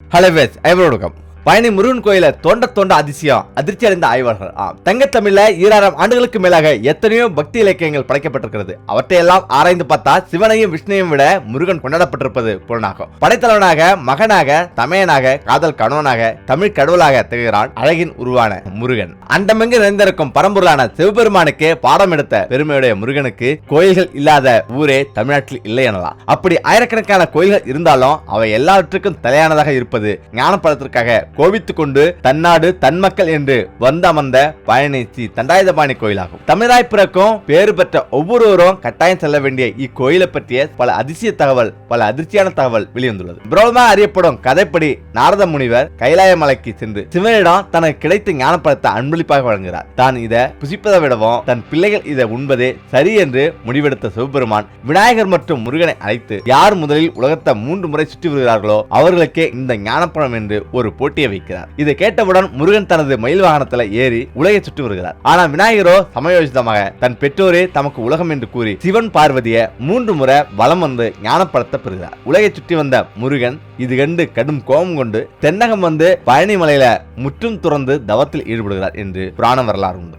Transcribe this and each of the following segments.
Hello ways ஐவரோடுக்கம் Palani Murugan கோயில தோண்ட அதிசயம் அதிர்ச்சி அடைந்த ஆய்வாளர்கள். தங்கத்தமிழ்ல 2000 ஆண்டுகளுக்கு மேலாக எத்தனையோ பக்தி இலக்கியங்கள் படைக்கப்பட்டிருக்கிறது. அவற்றையெல்லாம் ஆராய்ந்து பார்த்தா சிவனையும் விஷ்ணுவையும் விட முருகன் கொண்டாடப்பட்டிருப்பது புலனாகும். படைத்தலைவனாக, மகனாக, தமையனாக, காதல் கணவனாக, தமிழ் கடவுளாக திகழ்கிறான் அழகின் உருவான முருகன். அண்டமெங்கு நிறைந்திருக்கும் பரம்பொருளான சிவபெருமானுக்கு பாடம் எடுத்த பெருமையுடைய முருகனுக்கு கோயில்கள் இல்லாத ஊரே தமிழ்நாட்டில் இல்லை எனலாம். அப்படி ஆயிரக்கணக்கான கோயில்கள் இருந்தாலும் அவை எல்லாவற்றுக்கும் தலையானதாக இருப்பது ஞானப்பழத்திற்காக கோபித்துக் கொண்டு தன்னாடு தன் மக்கள் என்று வந்தமர்ந்த பழனி ஸ்ரீ தண்டாயுதபாணி கோயிலாகும். தமிழராய் பிறக்கும் பேறு பெற்ற ஒவ்வொருவரும் கட்டாயம் செல்ல வேண்டிய இக்கோயிலை பற்றிய பல அதிசய தகவல், பல அதிர்ச்சியான தகவல் வெளிவந்துள்ளது. பிரபலமாக அறியப்படும் கதைப்படி நாரத முனிவர் கைலாய மலைக்கு சென்று சிவனிடம் தனக்கு கிடைத்த ஞானப்பழத்தை அன்பளிப்பாக வழங்குகிறார். தான் இதை புசிப்பதை விடவும் தன் பிள்ளைகள் இதை உண்பதே சரி என்று முடிவெடுத்த சிவபெருமான் விநாயகர் மற்றும் முருகனை அழைத்து யார் முதலில் உலகத்தை 3 முறை சுற்றி வருகிறார்களோ அவர்களுக்கே இந்த ஞானப்பழம் என்று ஒரு போட்டியை வைக்கிறார். இதை கேட்டவுடன் முருகன் தனது மயில் வாகனத்தில் ஏறி உலகை சுற்றி வருகிறார். ஆனால் விநாயகரோ சமயோஜிதமாக தன் பெற்றோரே தமக்கு உலகம் என்று கூறி சிவன் பார்வதியை 3 முறை வலம் வந்து ஞானப்பழத்தை பெறுகிறார். உலகை சுற்றி வந்த முருகன் இது கண்டு கடும் கோபம் கொண்டு தென்னகம் வந்து பழனி மலையில முற்றும் துறந்து தவத்தில் ஈடுபடுகிறார் என்று புராண வரலாறு உண்டு.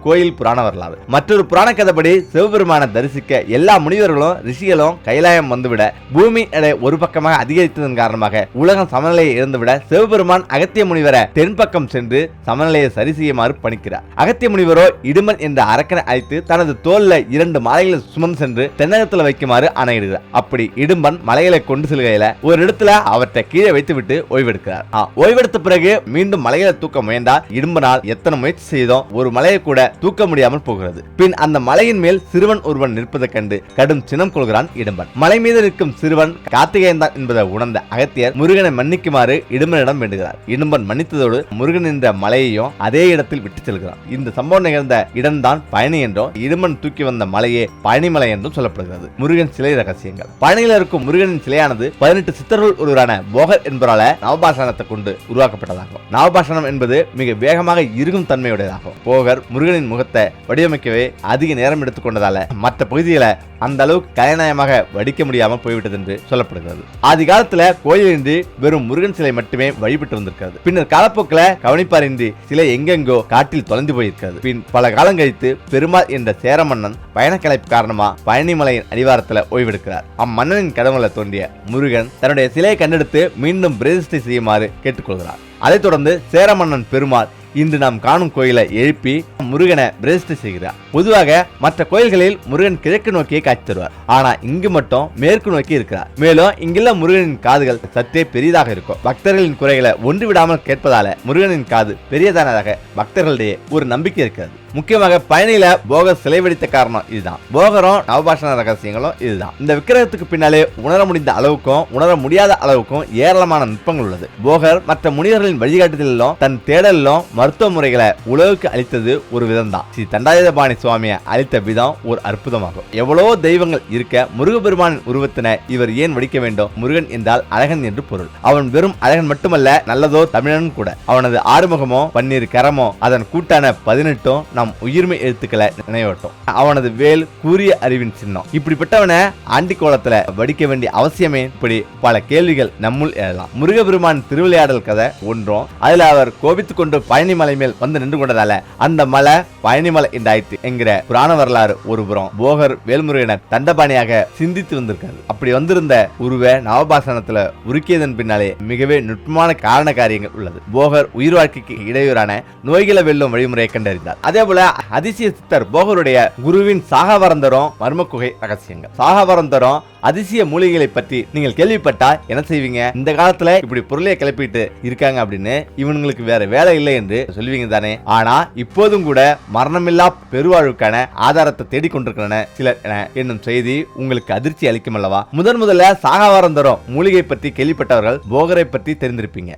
கோயில் புராண வரலாறு. மற்றொரு புராண கதைப்படி சிவபெருமான தரிசிக்க எல்லா முனிவர்களும் ரிஷிகளும் கைலாயம் வந்துவிட பூமி எடை ஒரு பக்கமாக அதிகரித்ததன் காரணமாக உலகம் சமநிலையை இழந்துவிட சிவபெருமான் அகத்திய முனிவரை தென்பக்கம் சென்று சமநிலையை சரி செய்யுமாறு பணிக்கிறார். அகத்திய முனிவரோ இடுமன் என்ற அரக்கனை அழைத்து தனது தோல்ல 2 மலைகளை சுமந்து சென்று தென்னகத்தில் வைக்குமாறு ஆணையிடுகிறார். அப்படி இடும்பன் மலைகளை கொண்டு செல்கையில ஒரு இடத்துல அவற்றை கீழே வைத்துவிட்டு ஓய்வெடுக்கிறார். ஓய்வெடுத்த பிறகு மீண்டும் மலைகளை தூக்க முயன்றால் இடும்பனால் எத்தனை முயற்சி செய்தோம் ஒரு மலையை கூட தூக்க முடியாமல் போகிறது. பின் அந்த மலையின் மேல் சிறுவன் ஒருவன் நிற்பதை கண்டு கடும் சினம் கொள்கிறான் இடும்பன். மலை மீது நிற்கும் சிறுவன் கார்த்திகேயன் தான் என்பதை உணர்ந்த அகத்தியர் முருகனை மன்னிக்குமாறு இடும்பனிடம் வேண்டுகிறார். இடும்பன் மன்னித்ததோடு முருகன் என்ற மலையையும் அதே இடத்தில் விட்டு செல்கிறான். இந்த சம்பவம் நிகழ்ந்த இடம்தான் பழனி என்றும் இடும்பன் தூக்கி வந்த மலையே பழனிமலை என்றும் சொல்லப்படுகிறது. முருகன் சிலை ரகசியங்கள். பழனியில் இருக்கும் முருகனின் சிலையானது 18 சித்தர்கள் ஒருவரான போகர் என்பவரால நவபாஷணத்தை கொண்டு உருவாக்கப்பட்டதாகும். நவபாஷணம் என்பது மிக வேகமாக இருகும் தன்மையுடையதாகும். போகர் முருகனின் முகத்தை வடிவமைக்கவே அதிக நேரம் எடுத்துக் கொண்டதால மற்ற பகுதிகளை அந்த அளவுக்கு கலைநயமாக வடிக்க முடியாமல் போய்விட்டது என்று சொல்லப்படுகிறது. ஆதி காலத்துல கோயிலின்றி வெறும் முருகன் சிலை மட்டுமே வழிபட்டு வந்திருக்கிறது. பின்னர் காலப்போக்கில் கவனிப்பாரின்றி சிலை எங்கெங்கோ காட்டில் தொலைந்து போயிருக்கிறது. பின் பல காலம் கழித்து பெருமாள் என்ற சேர மன்னன் பயணக்கலைப்பு காரணமா பழனிமலையின் அடிவாரத்தில் ஓய்வெடுக்கிறார். அம்மன்னனின் கடவுளை தோன்றிய முருகன் தன்னுடைய சிலையை கண்டெடுத்து மீண்டும் பிரதிஷ்டை செய்யுமாறு கேட்டுக்கொள்கிறார். அதைத் தொடர்ந்து சேர மன்னன் பெருமாள் இன்று நாம் காணும் கோயிலை எழுப்பி முருகனை பிரதிஷ்டை செய்கிறார். பொதுவாக மற்ற கோயில்களில் முருகன் கிழக்கு நோக்கியே காட்சி தருவார். ஆனா இங்கு மட்டும் மேற்கு நோக்கி இருக்கிறார். மேலும் இங்குள்ள முருகனின் காதுகள் சற்றே பெரியதாக இருக்கும். பக்தர்களின் குறைகளை ஒன்று விடாமல் கேட்பதால முருகனின் காது பெரியதானதாக பக்தர்களிடையே ஒரு நம்பிக்கை இருக்கிறது. முக்கியமாக பழனியில போகர் சிலை வெடித்த காரணம் இதுதான். போகரும் நவபாஷண ரகசியங்களும் இதுதான். இந்த விக்கிரகத்துக்கு பின்னாலே உணர முடிந்த அளவுக்கும் உணர முடியாத அளவுக்கும் ஏராளமான நுட்பங்கள் உள்ளது. போகர் மற்ற முனிவர்களின் வழிகாட்டுதலிலும் தன் தேடலிலும் மருத்துவ முறைகளை உலகுக்கு அளித்தது ஒரு விதம் தான். ஸ்ரீ தண்டாயுதபாணி சுவாமியை அளித்த விதம் ஒரு அற்புதமாகும். எவ்வளவோ தெய்வங்கள் இருக்க முருகபெருமானின் உருவத்தினை இவர் ஏன் வடிக்க வேண்டும்? முருகன் என்றால் அழகன் என்று பொருள். அவன் வெறும் அழகன் மட்டுமல்ல, நல்லதோ தமிழன் கூட. அவனது ஆறுமுகமோ 12 கரமோ அதன் கூட்டான 18 நம் உயிர்மை எழுத்துக்களை நினைவட்டும். அவனது வேல் கூறிய அறிவின் சின்னம். இப்படிப்பட்டவனை ஆண்டி கோலத்துல வடிக்க வேண்டிய அவசியமே? இப்படி பல கேள்விகள் நம்முள் எழலாம். முருகபெருமான் திருவிளையாடல் கதை ஒன்றும் அதுல அவர் கோபித்துக் கொண்டு பழனி மலை மேல் வந்து நின்று கொண்டதால அந்த மலை பழனிமலை என்றாயிற்று என்கிற புராண வரலாறு ஒருபுறம். போகர் வேல்முருகனை தண்டபாணியாக சிந்தித்து வந்திருக்காரு. அப்படி வந்திருந்த உருவ நவபாசனத்துல உருக்கியதன் பின்னாலே மிகவே நுட்பமான காரண காரியங்கள் உள்ளது. போகர் உயிர் வாழ்க்கைக்கு இடையூறான நோய்களை வெல்லும் வழிமுறையை கண்டறிந்தார். அதே போல அதிசய சித்தர் போகருடைய குருவின் சாகவரந்தரும் மர்ம குகை ரகசியங்கள். சாகவரந்தரும் அதிசய மூலிகைகளை பற்றி நீங்கள் கேள்விப்பட்டா என்ன செய்வீங்க? இந்த காலத்துல இப்படி பொருளையை கிளப்பிட்டு இருக்காங்க அப்படின்னு இவங்களுக்கு வேற வேலை இல்லை என்று சொல்லுவீங்க தானே? ஆனா இப்போதும் கூட மரணமில்லா பெருவாழ்வுக்கான ஆதாரத்தை தேடிக்கொண்டிருக்கின்றன சிலர் என்னும் செய்தி உங்களுக்கு அதிர்ச்சி அளிக்கும் அல்லவா? முதல்ல சாகவரந்தரும் மூலிகை பற்றி கேள்விப்பட்டவர்கள் போகரை பற்றி தெரிந்திருப்பீங்க.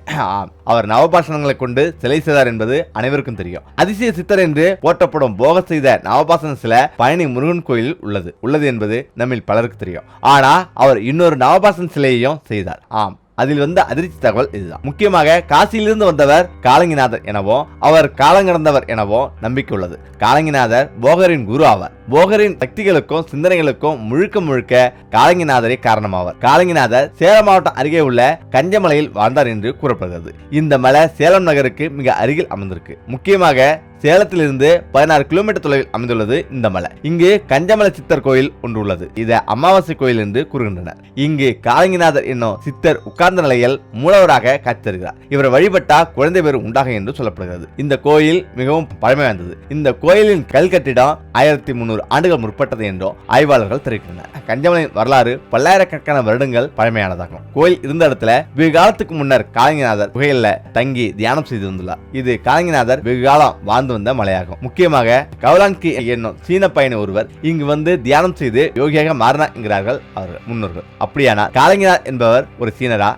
அவர் நவபாஷணங்களை கொண்டு சிலை செய்தார் என்பது அனைவருக்கும் தெரியும். அதிசய சித்தர் என்று போற்றப்படும் போகர் செய்த நவபாஷண சிலை பழனி முருகன் கோயிலில் உள்ளது என்பது நம்மில் பலருக்கு தெரியும். ஆனா அவர் இன்னொரு நவபாஷண சிலையையும் செய்தார். அதில் வந்த அதிர்ச்சி தகவல் இதுதான். முக்கியமாக காசியிலிருந்து வந்தவர் காலங்கிநாதர் எனவும் அவர் காலங்கடந்தவர் எனவும் நம்பிக்கை உள்ளது. காலங்கிநாதர் போகரின் குரு ஆவார். போகரின் சக்திகளுக்கும் சிந்தனைகளுக்கும் முழுக்க முழுக்க காலங்கிநாதரே காரணமாவார். காலங்கிநாதர் சேலம் மாவட்டம் அருகே உள்ள கஞ்சமலையில் வாழ்ந்தார் என்று கூறப்படுகிறது. இந்த மலை சேலம் நகருக்கு மிக அருகில் அமைந்திருக்கு. முக்கியமாக சேலத்திலிருந்து 16 கிலோமீட்டர் தொலைவில் அமைந்துள்ளது இந்த மலை. இங்கு கஞ்சமலை சித்தர் கோயில் ஒன்று உள்ளது. இதை அமாவாசை கோயில் என்று கூறுகின்றனர். இங்கு காலங்கிநாதர் என்னும் சித்தர் உட்கார்ந்த நிலையில் மூலவராக காட்சி தருகிறார். இவர் வழிபட்டா குழந்தை பேர் உண்டாக என்று சொல்லப்படுகிறது. இந்த கோயில் மிகவும் பழமை வாய்ந்தது. இந்த கோயிலின் கல் கட்டிடம் 1300 ஆண்டுகள் முற்பட்டது என்றும் ஆய்வாளர்கள் தெரிவிக்கின்றனர். கஞ்சமலையின் வரலாறு பல்லாயிரக்கணக்கான வருடங்கள் பழமையானதாகும். கோயில் இருந்த இடத்துல வெகு காலத்துக்கு முன்னர் காலங்கிநாதர் குகையில தங்கி தியானம் செய்து வந்துள்ளார். இது காலங்கிநாதர் வெகு காலம் வாழ்ந்து வந்த மலையாகும். முக்கியமாக கவுலான்கி என்னும் சீன பயணி ஒருவர் இங்கு வந்து தியானம் செய்து யோகியாக மாறினார் என்கிறார்கள் அவர்கள் முன்னோர்கள். அப்படியானால் காலங்கிநாதர் என்பவர் ஒரு சீனரா?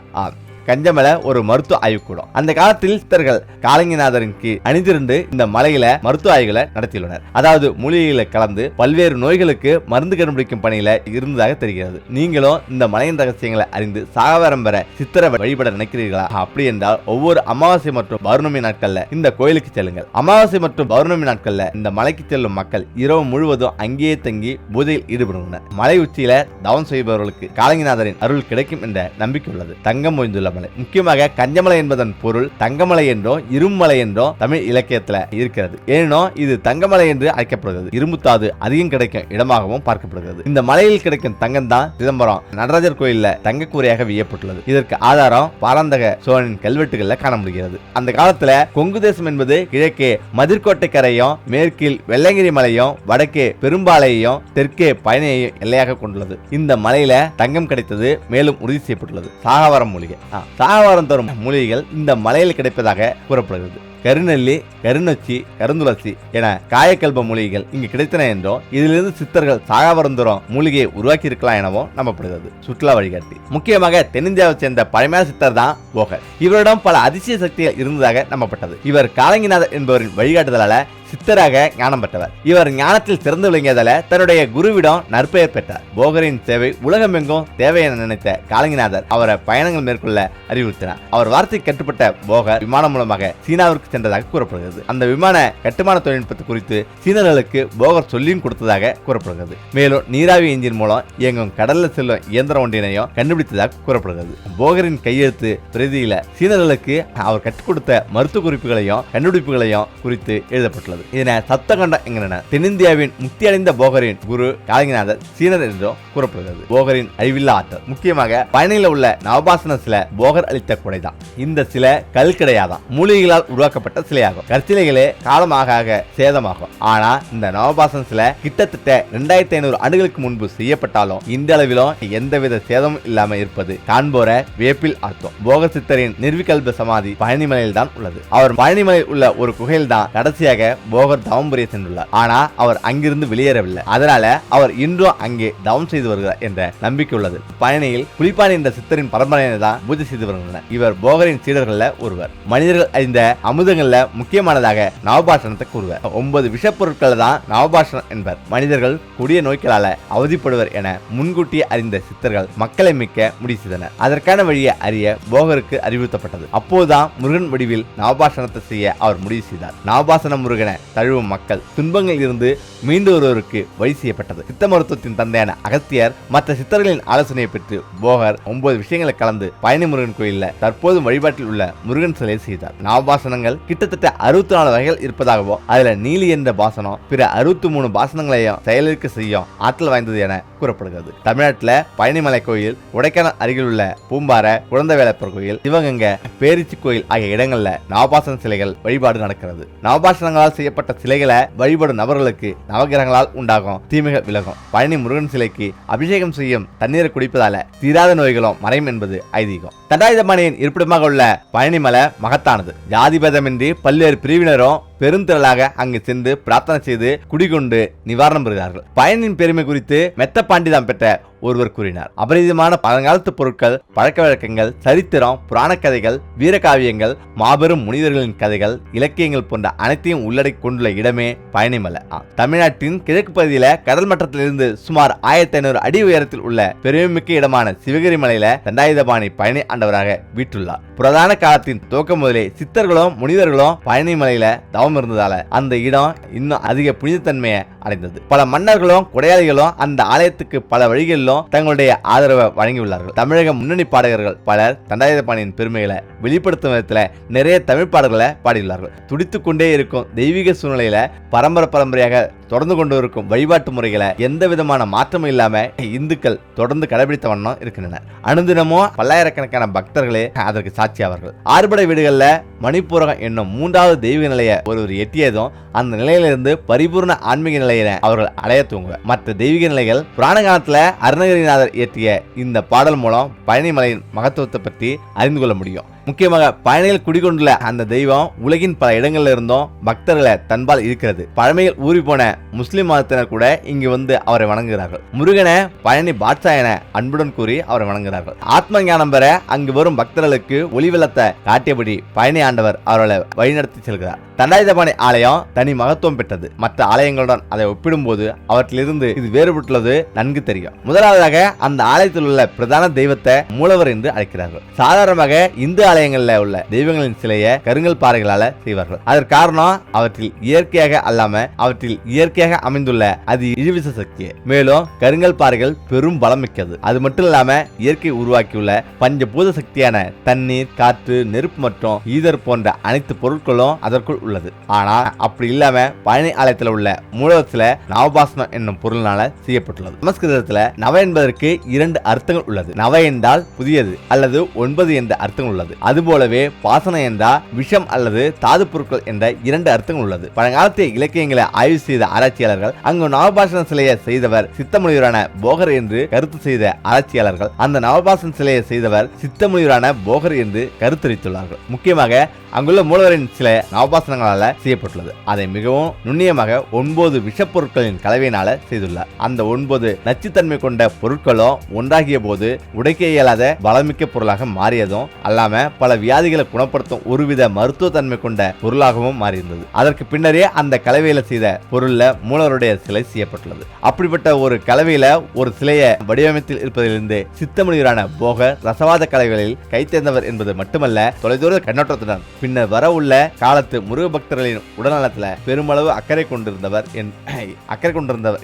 கஞ்சமலை ஒரு மருத்துவ ஆய்வுக்கூடம். அந்த காலத்தில் சித்தர்கள் காலங்கிநாதரின் கீழ் அணிந்திருந்து இந்த மலையில மருத்துவ ஆய்வுகளை நடத்தியுள்ளனர். அதாவது மூலிகைகளை கலந்து பல்வேறு நோய்களுக்கு மருந்து கண்டுபிடிக்கும் பணியில இருந்ததாக தெரிகிறது. நீங்களும் இந்த மலையின் ரகசியங்களை அறிந்து சாகவரம் பெற சித்தரை வழிபட நினைக்கிறீர்களா? அப்படி என்றால் ஒவ்வொரு அமாவாசை மற்றும் பௌர்ணமி நாட்கள்ல இந்த கோயிலுக்கு செல்லுங்கள். அமாவாசை மற்றும் பௌர்ணமி நாட்கள்ல இந்த மலைக்கு செல்லும் மக்கள் இரவு முழுவதும் அங்கேயே தங்கி பூஜையில் ஈடுபடுகின்றனர். மலை உச்சியில தவம் செய்பவர்களுக்கு காலங்கிநாதரின் அருள் கிடைக்கும் என்ற நம்பிக்கை உள்ளது. தங்கம் மொய்ந்துள்ள மலை. முக்கியமாக கஞ்சமலை என்பதன் பொருள் தங்கமலை என்றும் இரும்பலை என்றும் தமிழ் இலக்கியத்தில் இருக்கிறது. ஏனெனும் இது தங்கமலை என்று அழைக்கப்படுகிறது. இரும்புத்தாது அதிகம் கிடைக்கும் இடமாகவும் பார்க்கப்படுகிறது. இந்த மலையில் கிடைக்கும் தங்கம் தான் சிதம்பரம் நடராஜர் கோயிலில் தங்க கூரையாக வியப்பட்டுள்ளது. இதற்கு ஆதாரம் பாரந்தக சோழனின் கல்வெட்டுகளில் காண முடிகிறது. அந்த காலத்துல கொங்கு தேசம் என்பது கிழக்கே மதிர்கோட்டை கரையும், மேற்கில் வெள்ளங்கிரி மலையும், வடக்கே பெரும்பாலையும், தெற்கே பயணியையும் எல்லையாக கொண்டுள்ளது. இந்த மலையில தங்கம் கிடைத்தது மேலும் உறுதி செய்யப்பட்டுள்ளது. சாகவரம் மூலிகை சாகவாரம் தரும் மூலிகைகள் இந்த மலையில் கிடைப்பதாக கூறப்படுகிறது. கருநெல்லி, கருநொச்சி, கருந்துளசி என காயக்கல்ப மூலிகைகள் இங்கு கிடைத்தன என்றும் இதிலிருந்து சித்தர்கள் சாகவரம் தரும் மூலிகையை உருவாக்கி இருக்கலாம் எனவும் நம்பப்படுகிறது. சுற்றுலா வழிகாட்டி முக்கியமாக தென்னிந்தியாவை சேர்ந்த பழமையான சித்தர் தான் போகர். இவரிடம் பல அதிசய சக்திகள் இருந்ததாக நம்பப்பட்டது. இவர் காலங்கிநாதர் என்பவரின் வழிகாட்டுதலால சித்தராக ஞானம் பெற்றவர். இவர் ஞானத்தில் சிறந்து விளங்கியதால தன்னுடைய குருவிடம் நற்பெயர் பெற்றார். போகரின் சேவை உலகமெங்கும் தேவை என நினைத்த காலங்கிநாதர் அவரை பயணங்கள் மேற்கொள்ள அறிவுறுத்தினார். அவர் வார்த்தை கட்டுப்பட்ட போகர் விமானம் மூலமாக சீனாவிற்கு சென்றதாக கூறப்படுகிறது. அந்த விமான கட்டுமான தொழில்நுட்பத்தை குறித்து சீனர்களுக்கு போகர் சொல்லியும் கொடுத்ததாக கூறப்படுகிறது. மேலும் நீராவி என்ஜின் மூலம் இயங்கும் கடல்ல செல்லும் இயந்திரம் ஒன்றினையும் கண்டுபிடித்ததாக கூறப்படுகிறது. போகரின் கையெழுத்து பிரதியில சீனர்களுக்கு அவர் கற்றுக் கொடுத்த மருத்துவ குறிப்புகளையும் கண்டுபிடிப்புகளையும் குறித்து எழுதப்பட்டுள்ளது. இதனை சப்தகண்டம் என்கின்றனர். தென்னிந்தியாவின் முக்தி அடைந்த போகரின் குரு காலங்கிநாதர் சீனர் என்றும் கூறப்படுகிறது. போகரின் அழிவில்லா ஆற்றல் முக்கியமாக பயணியில் உள்ள நவபாசன சிலை போகர் அளித்த கொடைதான். இந்த சிலை கல் கிடையாதான், மூலிகைகளால் உருவாக்கப்பட்ட சிலையாகும். கற்சிலைகளே காலமாக சேதமாகும். ஆனா இந்த நவபாசன சிலை கிட்டத்தட்ட 2500 ஆண்டுகளுக்கு முன்பு செய்யப்பட்டாலும் இந்த அளவிலும் எந்தவித சேதமும் இல்லாம இருப்பது காண்போர வியப்பில் ஆழ்த்தும். போகர் சித்தரின் நிர்விகல்ப சமாதி பழனிமலையில் தான் உள்ளது. அவர் பழனிமலையில் உள்ள ஒரு குகையில் தான் கடைசியாக போகர் தவம் புரிய சென்றுள்ளார். ஆனா அவர் அங்கிருந்து வெளியேறவில்லை. அதனால அவர் இன்றும் அங்கே தவம் செய்து வருகிறார் என்ற நம்பிக்கை உள்ளது. பழனியில் புலிப்பாணி என்ற சித்தரின் பரம்பரையினர் தான் பூஜை செய்து வருகின்றனர். இவர் போகரின் சீடர்கள ஒருவர். மனிதர்கள் அறிந்த அமுதங்கள்ல முக்கியமானதாக நவபாஷணத்தை கூறுவர். 9 விஷப்பொருட்கள் தான் நவபாஷணம் என்பர். மனிதர்கள் கொடிய நோய்களால அவதிப்படுவர் என முன்கூட்டியே அறிந்த சித்தர்கள் மக்களை மீட்க முடிவு செய்தனர். அதற்கான வழியை அறிய போகருக்கு அறிவுறுத்தப்பட்டது. அப்போதுதான் முருகன் வடிவில் நவபாஷணத்தை செய்ய அவர் முடிவு செய்தார். நவபாசன முருகனை தழுவும் மக்கள் துன்பங்களில் இருந்து மீண்டு வருவதற்கு வழி செய்யப்பட்டது. சித்த மருத்துவத்தின் தந்தையான அகத்தியர் மற்ற சித்தர்களின் ஆலோசனையை பெற்று போகர் 9 விஷயங்களை கலந்து பழனி முருகன் கோயிலில் தற்போது வழிபாட்டில் உள்ள முருகன் சிலையை செய்தார். நவபாசனங்கள் கிட்டத்தட்ட 64 வகைகள் இருப்பதாகவும் அதுல நீலி என்ற பாசனம் பிற 63 பாசனங்களையும் செயலிற்கு செய்யும் ஆற்றல் வாய்ந்தது என கூறப்படுகிறது. தமிழ்நாட்டில் பழனிமலை கோயில், கொடைக்கானல் அருகில் உள்ள பூம்பார குழந்தைவேலப்பர் கோயில், சிவகங்கை பேரிச்சி கோயில் ஆகிய இடங்கள்ல நவபாசன சிலைகள் வழிபாடு நடக்கிறது. நவபாசனங்களால் செய்யப்பட்ட சிலைகளை வழிபடும் நபர்களுக்கு நவகிரகங்களால் உண்டாகும் தீமைகள் விலகும். பழனி முருகன் சிலைக்கு அபிஷேகம் செய்யும் தண்ணீரை குடிப்பதால தீராத நோய்களும் மறையும் என்பது ஐதீகம். தண்டாயுதபாணியின் இருப்பிடமாக உள்ள பழனிமலை மகத்தானது. ஜாதிபேதமின்றி பல்வேறு பிரிவினரும் பெருந்திரளாக அங்கு சென்று பிரார்த்தனை செய்து குடிகொண்டு நிவாரணம் பெறுகிறார்கள். பயனின் பெருமை குறித்து மெத்த பாண்டிதான் பெற்ற ஒருவர் கூறினார். அபரிதமான பழங்காலத்து பொருட்கள், பழக்க வழக்கங்கள், சரித்திரம், புராண கதைகள், வீரகாவியங்கள், மாபெரும் முனிவர்களின் கதைகள், இலக்கியங்கள் போன்ற அனைத்தையும் உள்ளடக்கி கொண்டுள்ள இடமே பழனிமலை. தமிழ்நாட்டின் கிழக்கு பகுதியில கடல் மட்டத்திலிருந்து சுமார் 1500 அடி உயரத்தில் உள்ள பெருமைமிக்க இடமான சிவகிரி மலையில தண்டாயுதபாணி பழனி ஆண்டவராக வீற்றுள்ளார். புராதன காலத்தின் துவக்கம் முதலே சித்தர்களும் முனிவர்களும் பழனி மலையில தவம் இருந்ததால அந்த இடம் இன்னும் அதிக புனிதத்தன்மையை அடைந்தது. பல மன்னர்களும் கொடையாளிகளும் அந்த ஆலயத்துக்கு பல வழிகளிலும் தங்களுடைய ஆதரவை வழங்கியுள்ளார்கள். தமிழக முன்னணி பாடகர்கள் பலர் தண்டாயுதபாணியின் பெருமைகளை வெளிப்படுத்தும் விதத்துல நிறைய தமிழ் பாடல்களை பாடியுள்ளார்கள். துடித்துக் கொண்டே இருக்கும் தெய்வீக சூழ்நிலையில பரம்பரையாக தொடர்ந்து கொண்டு இருக்கும் வழிபாட்டு முறைகளை எந்த விதமான மாற்றமும் இல்லாம இந்துக்கள் தொடர்ந்து கடைபிடித்த வண்ணம் இருக்கின்றனர். அனுதினமும் பல்லாயிரக்கணக்கான பக்தர்களே அதற்கு சாட்சி ஆவார்கள். ஆறுபடை வீடுகள்ல மணிப்பூரகம் என்னும் 3வது தெய்வீக நிலையை ஒருவர் எட்டியதும் அந்த நிலையிலிருந்து பரிபூர்ண ஆன்மீக நிலையினை அவர்கள் அடைய தூங்குவர். மற்ற தெய்வீக நிலைகள் புராண காலத்துல அருணகிரிநாதர் இயற்றிய இந்த பாடல் மூலம் பழனி மலையின் மகத்துவத்தை பற்றி அறிந்து கொள்ள முடியும். முக்கியமாக பழனியில் குடிகொண்டுள்ள அந்த தெய்வம் உலகின் பல இடங்கள்ல இருந்தும் பக்தர்களை தன்பால் இருக்கிறது. பழமையில் ஊறி போன முஸ்லிம் மதத்தினர் கூட இங்கு வந்து அவரை வணங்குகிறார்கள். முருகனை பழனி பாட்ஷா என அன்புடன் கூறி அவரை வணங்குகிறார்கள். ஆத்ம ஞானம் பெற அங்கு வரும் பக்தர்களுக்கு ஒளி வெள்ளத்தை காட்டியபடி பழனி ஆண்டவர் அவர்களை வழிநடத்தி செல்கிறார். தண்டாயுதபாணி ஆலயம் தனி மகத்துவம் பெற்றது. மற்ற ஆலயங்களுடன் அதை ஒப்பிடும்போது அவற்றிலிருந்து இது வேறுபட்டுள்ளது நன்கு தெரியும். முதலாவதாக அந்த ஆலயத்தில் உள்ள பிரதான தெய்வத்தை மூலவர் என்று அழைக்கிறார்கள். சாதாரணமாக இந்து ஆலயங்களில் உள்ள தெய்வங்களின் சிலையை கருங்கல் பாறைகளால செய்வார்கள். அதற்கு காரணம் அவற்றில் இயற்கையாக அல்லாம அவற்றில் இயற்கையாக அமைந்துள்ள அது இழிவிச சக்தி. மேலும் கருங்கல் பாறைகள் பெரும் பலம் மிக்கது. அது மட்டும் இல்லாம இயற்கை உருவாக்கியுள்ள பஞ்சபூத சக்தியான தண்ணீர், காற்று, நெருப்பு மற்றும் ஈதர் போன்ற அனைத்து பொருட்களும் அதற்குள் உள்ளது. ஆனா அப்படி இல்லாம பழனி ஆலயத்தில் உள்ள மூலவத்துல நவபாசனம் என்னும் பொருளினால செய்யப்பட்டுள்ளது. சமஸ்கிருதத்துல நவ என்பதற்கு 2 அர்த்தங்கள் உள்ளது. நவ என்றால் புதியது அல்லது 9 என்ற அர்த்தங்கள் உள்ளது. அதுபோலவே பாசனம் என்றால் விஷம் அல்லது தாது பொருட்கள் என்ற 2 அர்த்தங்கள் உள்ளது. பழங்காலத்திய இலக்கியங்களை ஆய்வு செய்த ஆராய்ச்சியாளர்கள் அங்கு நவபாசன சிலையை செய்தவர் சித்தமுனிவரான போகர் என்று கருத்து செய்த ஆராய்ச்சியாளர்கள் அந்த நவபாசன சிலையை செய்தவர் சித்தமுனிவரான போகர் என்று கருத்தரித்துள்ளார்கள். முக்கியமாக அங்குள்ள மூலவரின் சில நவபாசனங்களால செய்யப்பட்டுள்ளது. அதை மிகவும் நுண்ணியமாக 9 விஷப்பொருட்களின் கலவையினால செய்துள்ளார். அந்த 9 நச்சுத்தன்மை கொண்ட பொருட்களும் ஒன்றாகிய போது உடைக்க இயலாத பலமிக்க பொருளாக மாறியதும் அல்லாம பல வியாதிகளை குணப்படுத்தும் ஒருவித மருத்துவ தன்மை கொண்ட பொருளாகவும் மாறியிருந்தது. அதற்கு பின்னரே அந்த கலவையில செய்த பொருள்ல மூலவருடைய சிலை செய்யப்பட்டுள்ளது. அப்படிப்பட்ட ஒரு கலவையில ஒரு சிலையை வடிவமைத்தில் இருப்பதிலிருந்து சித்தமுனிவரான போகர் ரசவாத கலைகளில் கைத்தேர்ந்தவர் என்பது மட்டுமல்ல, தொலைதூர கண்ணோட்டத்துடன் பின்னர் வர உள்ள காலத்து முருக பக்தர்களின் உடல்நலத்துல பெருமளவு அக்கறை கொண்டிருந்தவர்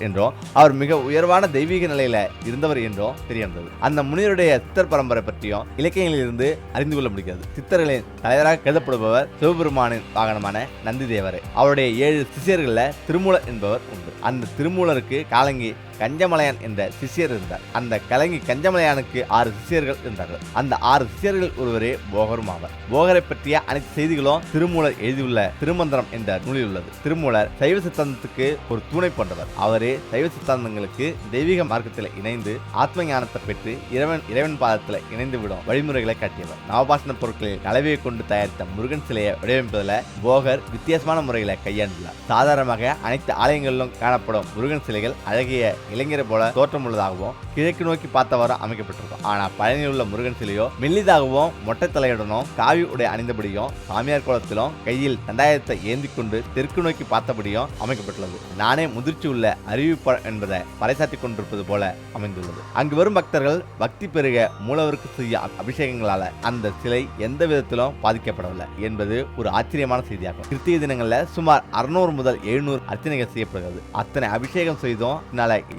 என்றும் அவர் மிக உயர்வான தெய்வீக நிலையில இருந்தவர் என்றும் தெரியவந்தது. அந்த முனிவருடைய சித்தர் பரம்பரை பற்றியும் இலக்கியங்களில் இருந்து அறிந்து கொள்ள முடிகிறது. சித்தர்களின் தலைவராக கருதப்படுபவர் சிவபெருமானின் வாகனமான நந்தி தேவரே. அவருடைய 7 சிஷியர்கள திருமூலர் என்பவர் உண்டு. அந்த திருமூலருக்கு காலங்கி கஞ்சமலையான் என்ற சிஷியர் இருந்தார். அந்த கலங்கி கஞ்சமலையானுக்கு 6 சிஷியர்கள் இருந்தார்கள். அந்த 6 சிஷியர்கள் ஒருவரே போகரும் ஆவார். போகரை பற்றிய அனைத்து செய்திகளும் திருமூலர் எழுதியுள்ள திருமந்திரம் என்ற நூலில் உள்ளது. திருமூலர் சைவ சித்தாந்தத்துக்கு ஒரு தூணை போன்றவர். அவரே சைவ சித்தாந்தங்களுக்கு தெய்வீக மார்க்கத்தில் இணைந்து ஆத்ம ஞானத்தை பெற்று இறைவன் பாதத்தில் இணைந்து விடும் வழிமுறைகளை காட்டியவர். நவபாசன பொருட்களில் கலவையை கொண்டு தயாரித்த முருகன் சிலையை வடிவமைப்பதில் போகர் வித்தியாசமான முறைகளை கையாண்டுள்ளார். சாதாரணமாக அனைத்து ஆலயங்களிலும் காணப்படும் முருகன் சிலைகள் அழகிய இளைஞரை போல தோற்றம் உள்ளதாகவும் கிழக்கு நோக்கி பார்த்தவாறு அமைக்கப்பட்டிருக்கும். ஆனால் பழனியில் உள்ள முருகன் சிலையோ மெல்லிதாகவும் மொட்டை தலையுடனும் காவி உடை அணிந்தபடியும் சாமியார் கோலத்திலும் கையில் தண்டாயத்தை ஏந்தி கொண்டு தெற்கு நோக்கி பார்த்தபடியும் அமைக்கப்பட்டுள்ளது. நானே முதிர்ச்சி உள்ள அறிவிப்பு என்பதை பறைசாற்றி கொண்டிருப்பது போல அமைந்துள்ளது. அங்கு வரும் பக்தர்கள் பக்தி பெருக மூலவருக்கு செய்ய அபிஷேகங்களால அந்த சிலை எந்த விதத்திலும் பாதிக்கப்படவில்லை என்பது ஒரு ஆச்சரியமான செய்தியாகும். கிருத்திகை தினங்கள்ல சுமார் 600 முதல் 700 அர்ச்சனைகள் செய்யப்படுகிறது. அத்தனை அபிஷேகம் செய்தும்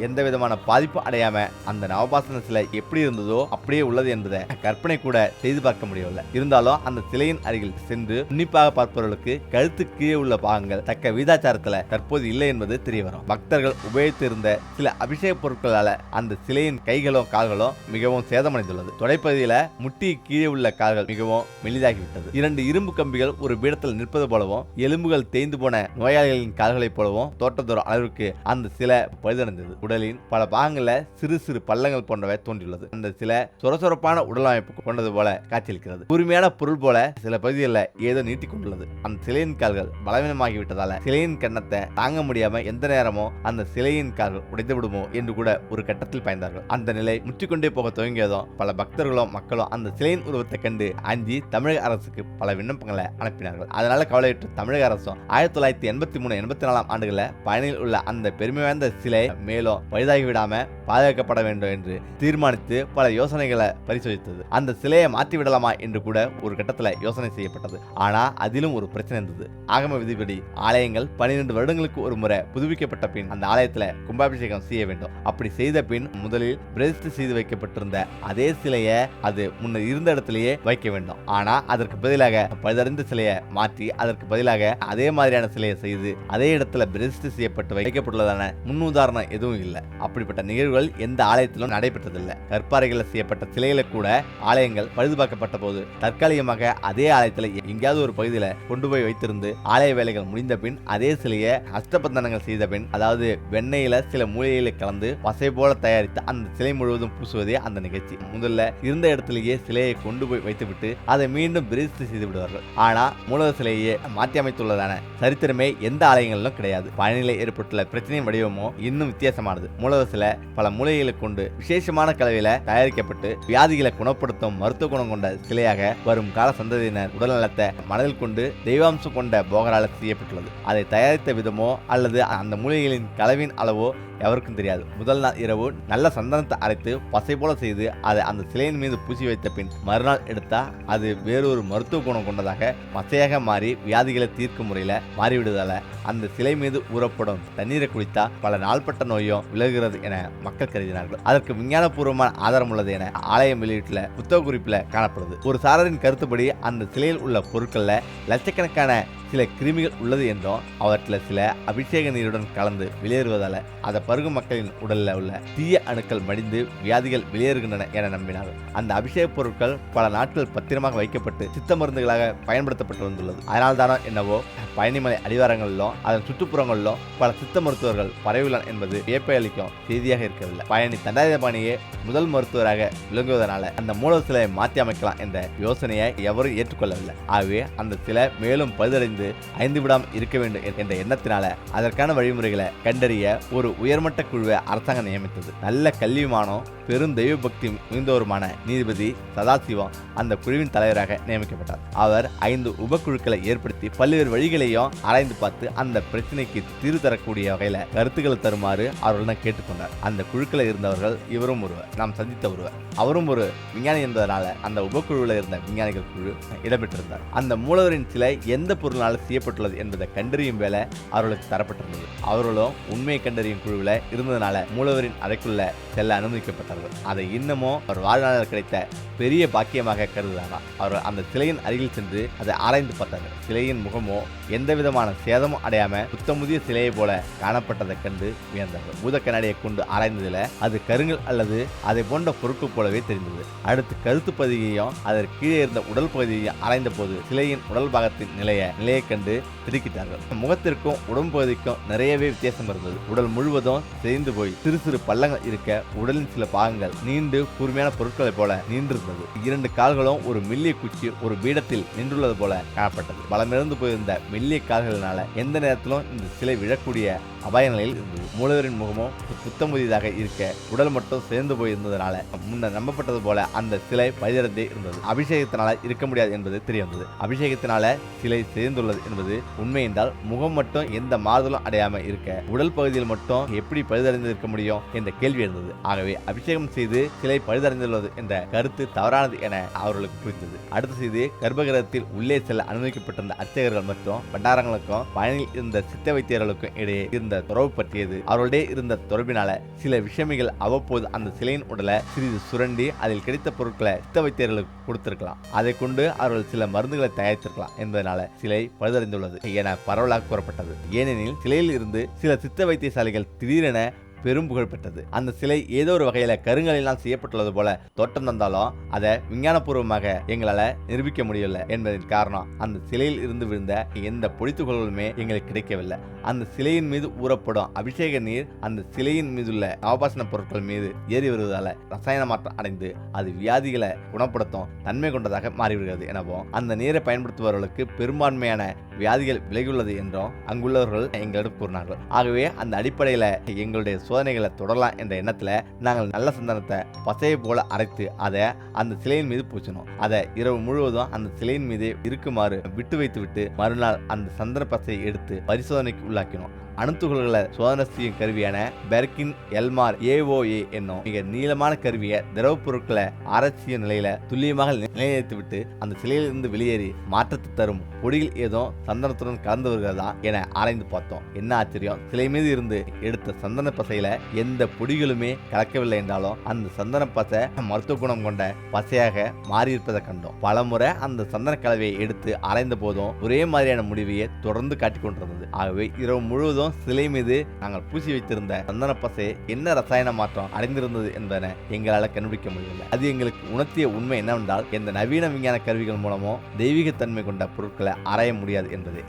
எந்த விதமான பாதிப்பு அடையாம அந்த நவபாசன சிலை எப்படி இருந்ததோ அப்படியே உள்ளது என்பதை கற்பனை கூட செய்து பார்க்க முடியவில்லை. இருந்தாலும் அந்த சிலையின் அருகில் சென்று உன்னிப்பாக பார்ப்பவர்களுக்கு கழுத்து கீழே உள்ள பாகங்கள் தக்க வீதாச்சாரத்துல தற்போது இல்லை என்பது தெரிய வரும். பக்தர்கள் உபயோகித்து இருந்த சில அபிஷேக பொருட்களால அந்த சிலையின் கைகளும் கால்களும் மிகவும் சேதமடைந்துள்ளது. தொடைப்பகுதியில முட்டி கீழே உள்ள கால்கள் மிகவும் மெலிதாகிவிட்டது. 2 இரும்பு கம்பிகள் ஒரு பீடத்தில் நிற்பது போலவும் எலும்புகள் தேய்ந்து போன நோயாளிகளின் கால்களைப் போலவும் தோட்டத்தோர அளவிற்கு அந்த சிலை பழுதடைந்தது. உடலின் பல பாகங்களில் சிறு சிறு பள்ளங்கள் போன்றவை தோன்றியுள்ளது. அந்த சில சொரசொரப்பான உடலமைப்பு கொண்டது போல காட்சியளிக்கிறது. கூர்மையான பொருள் போல சில பகுதிகளில் ஏதோ நீட்டிக் கொண்டுள்ளது. அந்த சிலையின் கால்கள் பலவீனமாகிவிட்டதால சிலையின் கன்னத்தை தாங்க முடியாம எந்த நேரமோ அந்த சிலையின் கால்கள் உடைந்து விடுமோ என்று கூட ஒரு கட்டத்தில் பயந்தார்கள். அந்த நிலை முற்றிக்கொண்டே போக துவங்கியதும் பல பக்தர்களும் மக்களும் அந்த சிலையின் உருவத்தை கண்டு அஞ்சி தமிழக அரசுக்கு பல விண்ணப்பங்களை அனுப்பினார்கள். அதனால கவலையுற்ற தமிழக அரசும் 1983-84 ஆண்டுகளில் பயணியில் உள்ள அந்த பெருமை வாய்ந்த சிலை மேலும் பழுதாகி விடாம பாதுகாக்கப்பட வேண்டும் என்று தீர்மானித்து பல யோசனைகளை பரிசோதித்தது. அந்த சிலையை மாற்றி விடலாமா என்று கூட ஒரு கட்டத்தில் யோசனை செய்யப்பட்டது. ஆனா அதிலும் ஒரு பிரச்சனை இருந்தது. ஆகம விதிப்படி ஆலயங்கள் 12 வருடங்களுக்கு ஒரு முறை புதுப்பிக்கப்பட்ட பின் அந்த ஆலயத்துல கும்பாபிஷேகம் செய்ய வேண்டும். அப்படி செய்த பின் முதலில் பிரதிஷ்டை செய்து வைக்கப்பட்டிருந்த அதே சிலையை அது முன்னர் இருந்த இடத்திலேயே வைக்க வேண்டும். ஆனா அதற்கு பதிலாக பழுதடைந்த சிலையை மாற்றி அதற்கு பதிலாக அதே மாதிரியான சிலையை செய்து அதே இடத்துல பிரதிஷ்டை செய்யப்பட்டு வைக்கப்பட்டுள்ளதான முன்னுதாரணம் எதுவும் இல்லை. அப்படிப்பட்ட நிகழ்வுகள் எந்த ஆலயத்திலும் நடைபெற்றதில்லை. கற்பாறைகள் செய்யப்பட்ட சிலைகளை கூட ஆலயங்கள் பழுதுபார்க்கப்பட்ட போது தற்காலிகமாக அதே ஆலயத்தில் எங்கேயாவது ஒரு பகுதியில கொண்டு போய் வைத்திருந்து ஆலய வேலைகள் முடிந்த பின் அதே சிலையை அஷ்டபந்தனங்கள் செய்த பின், அதாவது வெண்ணெயில சில மூலிகைகளை கலந்து பசை போல தயாரித்து அந்த சிலை முழுவதும் பூசுவதே அந்த நிகழ்ச்சி. முதல்ல இருந்த இடத்திலேயே சிலையை கொண்டு போய் வைத்துவிட்டு அதை மீண்டும் பிரதிஷ்டை செய்து விடுவார்கள். ஆனா மூலவர் சிலையை மாற்றி அமைத்துள்ளதான சரித்திரமே எந்த ஆலயங்களிலும் கிடையாது. பழனியில ஏற்பட்டுள்ள பிரச்சனையின் வடிவமோ இன்னும் வித்தியாசமானது. மூலவர் சிலை பல மூலிகைகளை கொண்டு விசேஷமான கலவையில தயாரிக்கப்பட்டு வியாதிகளை குணப்படுத்தும் மருத்துவ குணம் கொண்ட சிலையாக வரும் கால சந்ததியினர் உடல்நலத்தை மனதில் கொண்டு தெய்வாம்சம் கொண்ட போகரால செய்யப்பட்டுள்ளது. அதை தயாரித்த விதமோ அல்லது அந்த மூலிகைகளின் கலவின் அளவோ எவருக்கும் தெரியாது. முதல் நாள் இரவு நல்ல சந்தனத்தை அரைத்து பசை போல செய்து அதை அந்த சிலையின் மீது பூசி வைத்த பின் மறுநாள் எடுத்தா அது வேறொரு மருத்துவ குணம் கொண்டதாக பசையாக மாறி வியாதிகளை தீர்க்கும் முறையில மாறிவிடுவதால அந்த சிலை மீது ஊறப்படும் தண்ணீரை குடித்தா பல நாள்பட்ட நோயும் விலகுகிறது என மக்கள் கருதினார்கள். அதற்கு விஞ்ஞானபூர்வமான ஆதாரம் உள்ளது என ஆலயம் வெளியிட்டுள்ள புத்தக குறிப்பில் காணப்படுது. ஒரு சாரரின் கருத்துப்படி அந்த சிலையில் உள்ள பொருட்கள்ல லட்சக்கணக்கான சில கிருமிகள் உள்ளது என்றும் அவற்றில் சில அபிஷேக நீருடன் கலந்து வெளியேறுவதால அதை பருகும் மக்களின் உடலில் உள்ள தீய அணுக்கள் மடிந்து வியாதிகள் வெளியேறுகின்றன என நம்பினார்கள். அந்த அபிஷேக பொருட்கள் பல நாட்கள் பத்திரமாக வைக்கப்பட்டு சித்த மருந்துகளாக பயன்படுத்தப்பட்டு வந்துள்ளது. அதனால்தானோ என்னவோ பழனிமலை அடிவாரங்களிலும் அதன் சுற்றுப்புறங்களிலும் பல சித்த மருத்துவர்கள் பரவியுள்ளனர் என்பது வியப்பை அளிக்கும் செய்தியாக இருக்கவில்லை. பழனி தண்டாயுதபாணியே முதல் மருத்துவராக விளங்குவதனால அந்த மூல சிலையை மாற்றி அமைக்கலாம் என்ற யோசனையை எவரும் ஏற்றுக்கொள்ளவில்லை. ஆகவே அந்த சிலை மேலும் பழுதடைந்து ஐந்து விடாமல் இருக்க வேண்டும் என்ற எண்ணத்தினால அதற்கான வழிமுறைகளை கண்டறிய ஒரு உயர்மட்ட குழுவை அரசாங்கம் நியமித்தது. நல்ல கல்விமானோ பெரும் தெய்வ பக்தி மிகுந்தவருமான நீதிபதி சதாசிவம் அந்த குழுவின் தலைவராக நியமிக்கப்பட்டார். அவர் 5 உபக்குழுக்களை ஏற்படுத்தி பல்வேறு வழிகளையும் ஆராய்ந்து பார்த்து அந்த பிரச்சனைக்கு தீர்வு தரக்கூடிய வகையில கருத்துக்களை தருமாறு அவர்களிடம் கேட்டுக்கொண்டார். அந்த குழுக்களில் இருந்தவர்கள் இவரும் ஒருவர், நாம் சந்தித்த ஒருவர். அவரும் ஒரு விஞ்ஞானி என்பதனால அந்த உபக்குழுவில் இருந்த விஞ்ஞானிகள் குழு இடம்பெற்றிருந்தார். அந்த மூலவரின் சிலை எந்த பொருளால் செய்யப்பட்டுள்ளது என்பதை கண்டறியும் வேலை அவர்களுக்கு தரப்பட்டிருந்தது. அவர்களும் உண்மையை கண்டறியும் குழுவில் இருந்ததனால மூலவரின் அறைக்குள்ள செல்ல அனுமதிக்கப்பட்டார்கள். அதை இன்னமும் அவர் வாழ்நாளில் கிடைத்த பெரிய பாக்கியமாக கருதுகிறார். அவர் அந்த சிலையின் அருகில் சென்று அதை ஆராய்ந்து பார்த்தார்கள். சிலையின் முகமோ எந்த விதமான சேதமும் அடையாம புத்தமுதிய சிலையை போல காணப்பட்டதை கண்டு வியந்தார்கள். பூத கண்ணாடியை கொண்டு ஆராய்ந்ததில் அது கருங்கல் அல்லது அதை போன்ற பொருட்கள் போலவே தெரிந்தது. அடுத்து கருத்து பகுதியையும் அதற்கு கீழே இருந்த உடல் பகுதியையும் ஆராய்ந்த போது சிலையின் உடல் பாகத்தின் நிலையை கண்டு திடுக்கிட்டார்கள். முகத்திற்கும் உடம்பு பகுதிக்கும் நிறையவே வித்தியாசம் இருந்தது. உடல் முழுவதும் சேர்ந்து போய் சிறு சிறு பள்ளங்கள் இருக்க உடலின் சில பாகங்கள் நீண்டு கூர்மையான பொருட்களை போல நீண்டிருந்தது. 2 கால்களும் ஒரு மெல்லிய குச்சி ஒரு பீடத்தில் நின்றுள்ளது போல காணப்பட்டது. பலமிழந்து போயிருந்த மெல்லிய கால்களினால எந்த நேரத்திலும் இந்த சிலை விழக்கூடிய அபாய நிலையில் இருந்தது. மூலவரின் முகமும் புத்தமுதியதாக இருக்க உடல் மட்டும் சேர்ந்து போயிருந்ததுனால முன்னர் நம்பப்பட்டது போல அந்த சிலை பழுதடைந்தே இருந்தது. அபிஷேகத்தினால இருக்க முடியாது என்பது தெரிய வந்தது. அபிஷேகத்தினால சிலை சேர்ந்துள்ளது என்பது உண்மை என்றால் முகம் மட்டும் எந்த மாறுதலும் அடையாம இருக்க உடல் பகுதியில் மட்டும் எப்படி பழுதடைந்து இருக்க முடியும் என்ற கேள்வி இருந்தது. ஆகவே அபிஷேகம் செய்து சிலை பழுதடைந்துள்ளது என்ற கருத்து தவறானது என அவர்களுக்கு புரிந்தது. அடுத்த செய்தி, கர்ப்பகிரகத்தில் உள்ளே செல்ல அனுமதிக்கப்பட்டிருந்த அர்ச்சகர்கள் மற்றும் பண்டாரங்களுக்கும் பழனியில் இருந்த சித்த வைத்தியர்களுக்கும் இடையே இருந்த தொடர்பு பற்றியது. அவர்களுடைய இருந்த தொடர்பினால சில விஷமிகள் அவ்வப்போது அந்த சிலையின் உடலை சிறிது சுரண்டி அதில் கிடைத்த பொருட்களை சித்த வைத்தியர்களுக்கு கொடுத்திருக்கலாம். அதை கொண்டு அவர்கள் சில மருந்துகளை தயாரித்திருக்கலாம் என்பதனால சிலை பழுதடைந்துள்ளது என பரவலாக கூறப்பட்டது. ஏனெனில் சிலையில் இருந்து சில சித்த வைத்தியசாலைகள் திடீரென பெரும் புகழ் பெற்றது. அந்த சிலை ஏதோ ஒரு வகையில கருங்கலினால் செய்யப்பட்டுள்ளது போல தோட்டம் தந்தாலும் அதை விஞ்ஞானபூர்வமாக எங்களால நிரூபிக்க முடியவில்லை என்பதன் காரணம் அந்த சிலையில் இருந்து விழுந்த எந்த பொடித்துகளுமே எங்களுக்கு கிடைக்கவில்லை. அந்த சிலையின் மீது ஊறப்படும் அபிஷேக நீர் அந்த சிலையின் மீதுள்ள ஆபாசன பொருட்கள் மீது ஏறி வருவதால ரசாயன மாற்றம் அடைந்து அது வியாதிகளை குணப்படுத்தும் தன்மை கொண்டதாக மாறிவிடுகிறது எனவும் அந்த நீரை பயன்படுத்துபவர்களுக்கு பெரும்பான்மையான வியாதிகள் விலகியுள்ளது என்றும் அங்குள்ளவர்கள் எங்களிடம் கூறினார்கள். ஆகவே அந்த அடிப்படையில எங்களுடைய சோதனைகளை தொடரலாம் என்ற எண்ணத்துல நாங்கள் நல்ல சந்தனத்தை பசையை போல அரைத்து அதை அந்த சிலையின் மீது பூசினோம். அதை இரவு முழுவதும் அந்த சிலையின் மீது இருக்குமாறு விட்டு வைத்துவிட்டு மறுநாள் அந்த சந்தன பசையை எடுத்து பரிசோதனைக்கு உள்ளாக்கினோம். அணுத்துகள்களை சோதனை செய்யும் கருவியான பெர்கின் எல்மார் AOA என்னும் மிக நீளமான கருவியை திரவ பொருட்களை ஆராய்ச்சி நிலையில துல்லியமாக நிலைநிறுத்திவிட்டு அந்த சிலையிலிருந்து வெளியேறி மாற்றத்தை தரும் பொடியில் ஏதோ சந்தனத்துடன் கலந்து வருகிறதா என ஆராய்ந்து பார்த்தோம். என்ன ஆச்சரியம், சிலை மீது இருந்து எடுத்த சந்தன பசையில எந்த பொடிகளுமே கலக்கவில்லை என்றாலும் அந்த சந்தன பசை மருத்துவ குணம் கொண்ட பசையாக மாறியிருப்பதை கண்டோம். பலமுறை அந்த சந்தன கலவையை எடுத்து ஆராய்ந்த போதும் ஒரே மாதிரியான முடிவையை தொடர்ந்து காட்டிக் கொண்டிருந்தது. ஆகவே இரவு முழுவதும் சிலை மீது நாங்கள் பூசி வைத்திருந்த சந்தன பசை என்ன ரசாயன மாற்றம் அடைந்திருந்தது என்பதை எங்களால் கண்டுபிடிக்க முடியவில்லை. அது எங்களுக்கு உணர்த்திய உண்மை என்னவென்றால் எந்த நவீன விஞ்ஞான கருவிகள் மூலமோ தெய்வீக தன்மை கொண்ட பொருட்களை ஆராய முடியாது என்பது.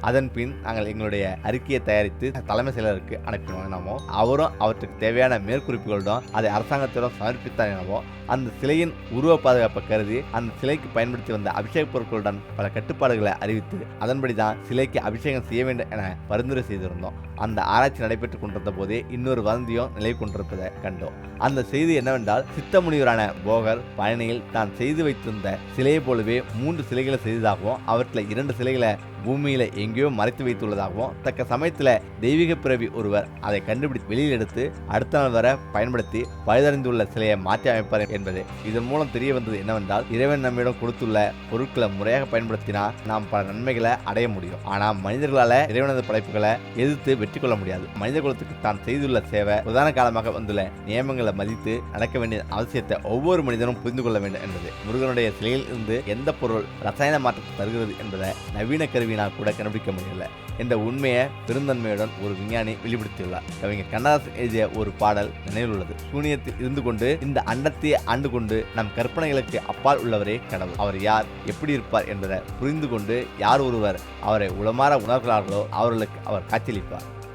அதன் பின் நாங்கள் எங்களுடைய அறிக்கையை தயாரித்து தலைமை செயலருக்கு அனுப்பினோம் எனவோ, அவரும் அவற்றுக்கு தேவையான மேற்குறிப்புகளுடன் அதை அரசாங்கத்திடம் சமர்ப்பித்தார் எனவோ, அந்த சிலையின் உருவ பாதுகாப்பை கருதி அந்த சிலைக்கு பயன்படுத்தி வந்த அபிஷேக பொருட்களுடன் பல கட்டுப்பாடுகளை அறிவித்து அதன்படிதான் சிலைக்கு அபிஷேகம் செய்ய வேண்டும் என பரிந்துரை செய்திருந்தோம். அந்த ஆராய்ச்சி நடைபெற்றுக் கொண்டிருந்த போதே இன்னொரு வதந்தியும் நிலை கொண்டிருப்பதை கண்டோம். அந்த செய்தி என்னவென்றால் சித்த முனிவரான போகர் பழனியில் தான் செய்து வைத்திருந்த சிலையை போலவே 3 சிலைகளை செய்ததாகவும் அவற்றில் 2 சிலைகளை பூமியில எங்கேயோ மறைத்து வைத்துள்ளதாகவும் தக்க சமயத்துல தெய்வீக பிறவி ஒருவர் அதை கண்டுபிடித்து வெளியில் எடுத்து அடுத்த நாள் வரை பயன்படுத்தி பழுதடைந்துள்ள சிலையை மாற்றி அமைப்பார் என்பது. இதன் மூலம் தெரிய வந்தது என்னவென்றால் இறைவன் நம்மிடம் கொடுத்துள்ள பொருட்களை முறையாக பயன்படுத்தினா நாம் பல நன்மைகளை அடைய முடியும். ஆனா மனிதர்களால இறைவனது படைப்புகளை எதிர்த்து வெற்றி கொள்ள முடியாது. மனித குலத்துக்கு தான் செய்துள்ள சேவை பிரதான காலமாக வந்துள்ள நியமங்களை மதித்து நடக்க வேண்டிய அவசியத்தை ஒவ்வொரு மனிதனும் புரிந்து கொள்ள வேண்டும் என்பது. முருகனுடைய சிலையில் இருந்து எந்த பொருள் ரசாயன மாற்றத்தை தருகிறது என்பதை நவீன கருவி கூட கண்டுபிடிக்க முடியல என்ற உண்மையை பெருந்தன்மையுடன் ஒரு விஞ்ஞானி வெளிப்படுத்தியுள்ளார். கவிஞர் கண்ணதாசன் எழுதிய ஒரு பாடல் நினைவில் உள்ளது. சூனியத்தில் இருந்து கொண்டு இந்த அண்டத்தை ஆண்டு கொண்டு நம் கற்பனைகளுக்கு அப்பால் உள்ளவரே கடவுள். அவர் யார், எப்படி இருப்பார் என்பதை புரிந்து கொண்டு யார் ஒருவர் அவரை உளமாற உணர்கிறார்களோ அவர்களுக்கு அவர் காட்சியளிப்பார்.